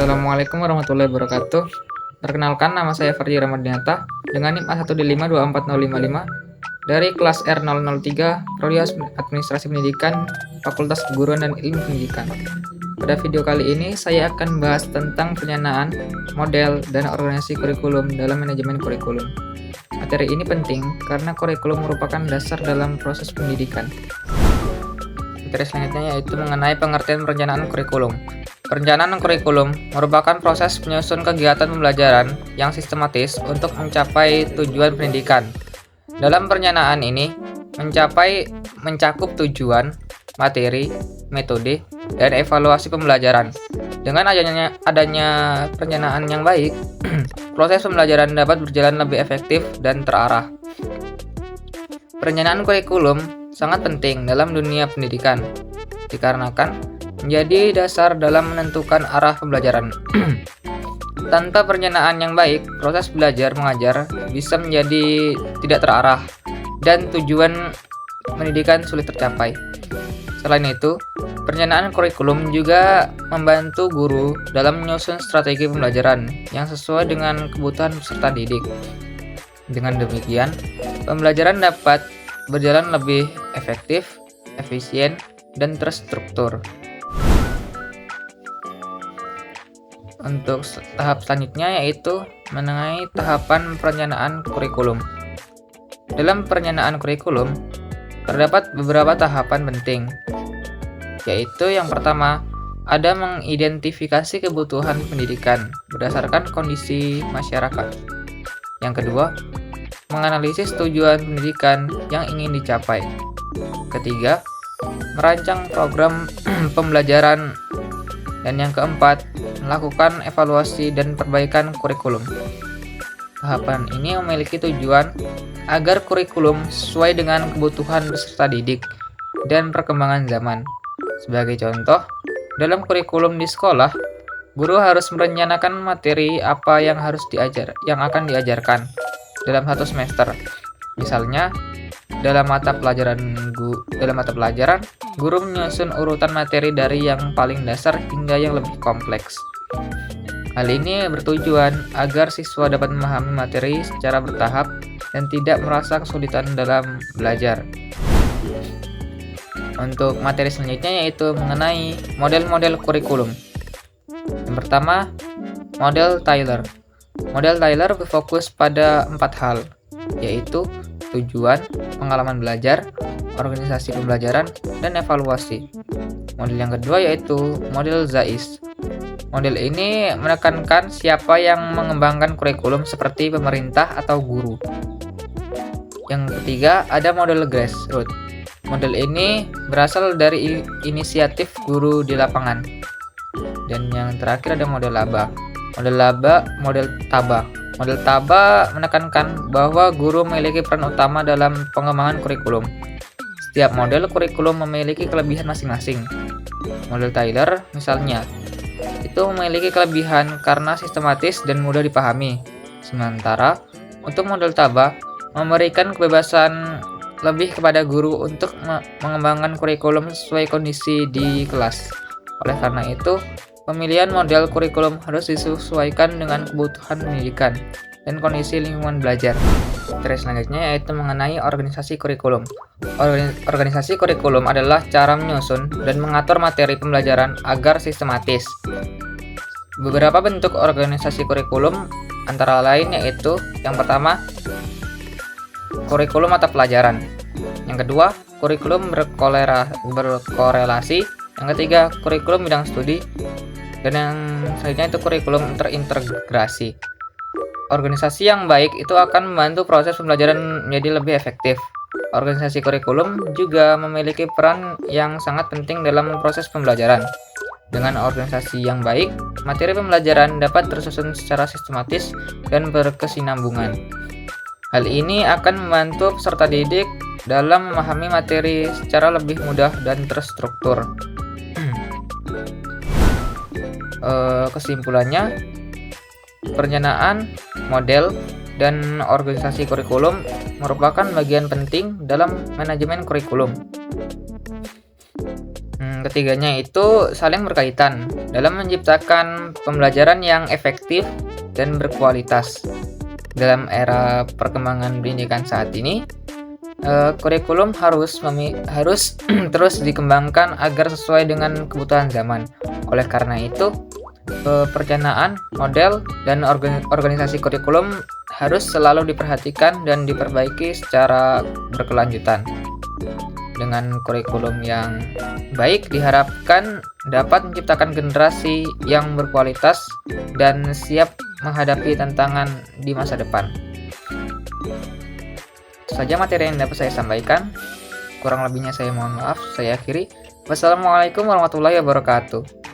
Assalamualaikum warahmatullahi wabarakatuh. Perkenalkan, nama saya Farji Ramadhanata dengan NIM A1D5240555 dari kelas R003 Prodi Administrasi Pendidikan Fakultas Keguruan dan Ilmu Pendidikan. Pada video kali ini saya akan bahas tentang penyanaan, model, dan organisasi kurikulum dalam manajemen kurikulum. Materi ini penting karena kurikulum merupakan dasar dalam proses pendidikan. Materi selanjutnya yaitu mengenai pengertian perencanaan kurikulum. Perencanaan kurikulum merupakan proses penyusun kegiatan pembelajaran yang sistematis untuk mencapai tujuan pendidikan. Dalam perencanaan ini mencakup tujuan, materi, metode, dan evaluasi pembelajaran. Dengan adanya perencanaan yang baik, proses pembelajaran dapat berjalan lebih efektif dan terarah. Perencanaan kurikulum sangat penting dalam dunia pendidikan, dikarenakan menjadi dasar dalam menentukan arah pembelajaran. Tanpa perencanaan yang baik, proses belajar mengajar bisa menjadi tidak terarah dan tujuan pendidikan sulit tercapai. Selain itu, perencanaan kurikulum juga membantu guru dalam menyusun strategi pembelajaran yang sesuai dengan kebutuhan peserta didik. Dengan demikian, pembelajaran dapat berjalan lebih efektif, efisien, dan terstruktur. Untuk tahap selanjutnya yaitu mengenai tahapan perencanaan kurikulum. Dalam perencanaan kurikulum, terdapat beberapa tahapan penting, yaitu yang pertama, ada mengidentifikasi kebutuhan pendidikan berdasarkan kondisi masyarakat. Yang kedua, menganalisis tujuan pendidikan yang ingin dicapai. Ketiga, merancang program pembelajaran. Dan yang keempat, melakukan evaluasi dan perbaikan kurikulum. Tahapan ini memiliki tujuan agar kurikulum sesuai dengan kebutuhan peserta didik dan perkembangan zaman. Sebagai contoh, dalam kurikulum di sekolah, guru harus merencanakan materi apa yang akan diajarkan dalam satu semester. Misalnya, dalam mata pelajaran, guru menyusun urutan materi dari yang paling dasar hingga yang lebih kompleks. Hal ini bertujuan agar siswa dapat memahami materi secara bertahap dan tidak merasa kesulitan dalam belajar. Untuk materi selanjutnya yaitu mengenai model-model kurikulum. Yang pertama, model Taylor. Model Taylor berfokus pada 4 hal, yaitu tujuan, pengalaman belajar, organisasi pembelajaran, dan evaluasi. Model yang kedua yaitu model Zeiss. Model ini menekankan siapa yang mengembangkan kurikulum seperti pemerintah atau guru. Yang ketiga ada model grassroots. Model ini berasal dari inisiatif guru di lapangan. Dan yang terakhir ada model laba. Model Taba menekankan bahwa guru memiliki peran utama dalam pengembangan kurikulum. Setiap model kurikulum memiliki kelebihan masing-masing. Model Taylor, misalnya, itu memiliki kelebihan karena sistematis dan mudah dipahami. Sementara, untuk model Taba, memberikan kebebasan lebih kepada guru untuk mengembangkan kurikulum sesuai kondisi di kelas. Oleh karena itu, pemilihan model kurikulum harus disesuaikan dengan kebutuhan pendidikan dan kondisi lingkungan belajar. Terus selanjutnya yaitu mengenai organisasi kurikulum. Organisasi kurikulum adalah cara menyusun dan mengatur materi pembelajaran agar sistematis. Beberapa bentuk organisasi kurikulum antara lain yaitu yang pertama, kurikulum mata pelajaran. Yang kedua, kurikulum berkorelasi. Yang ketiga, kurikulum bidang studi. Dan yang selanjutnya itu kurikulum terintegrasi. Organisasi yang baik itu akan membantu proses pembelajaran menjadi lebih efektif. Organisasi kurikulum juga memiliki peran yang sangat penting dalam proses pembelajaran. Dengan organisasi yang baik, materi pembelajaran dapat tersusun secara sistematis dan berkesinambungan. Hal ini akan membantu peserta didik dalam memahami materi secara lebih mudah dan terstruktur. Kesimpulannya, perencanaan, model, dan organisasi kurikulum merupakan bagian penting dalam manajemen kurikulum. ketiganya itu saling berkaitan dalam menciptakan pembelajaran yang efektif dan berkualitas. Dalam era perkembangan pendidikan saat ini, kurikulum harus terus dikembangkan agar sesuai dengan kebutuhan zaman. Oleh karena itu, perencanaan, model, dan organisasi kurikulum harus selalu diperhatikan dan diperbaiki secara berkelanjutan. Dengan kurikulum yang baik diharapkan dapat menciptakan generasi yang berkualitas dan siap menghadapi tantangan di masa depan. Itu saja materi yang dapat saya sampaikan. Kurang lebihnya saya mohon maaf. Saya akhiri. Wassalamualaikum warahmatullahi wabarakatuh.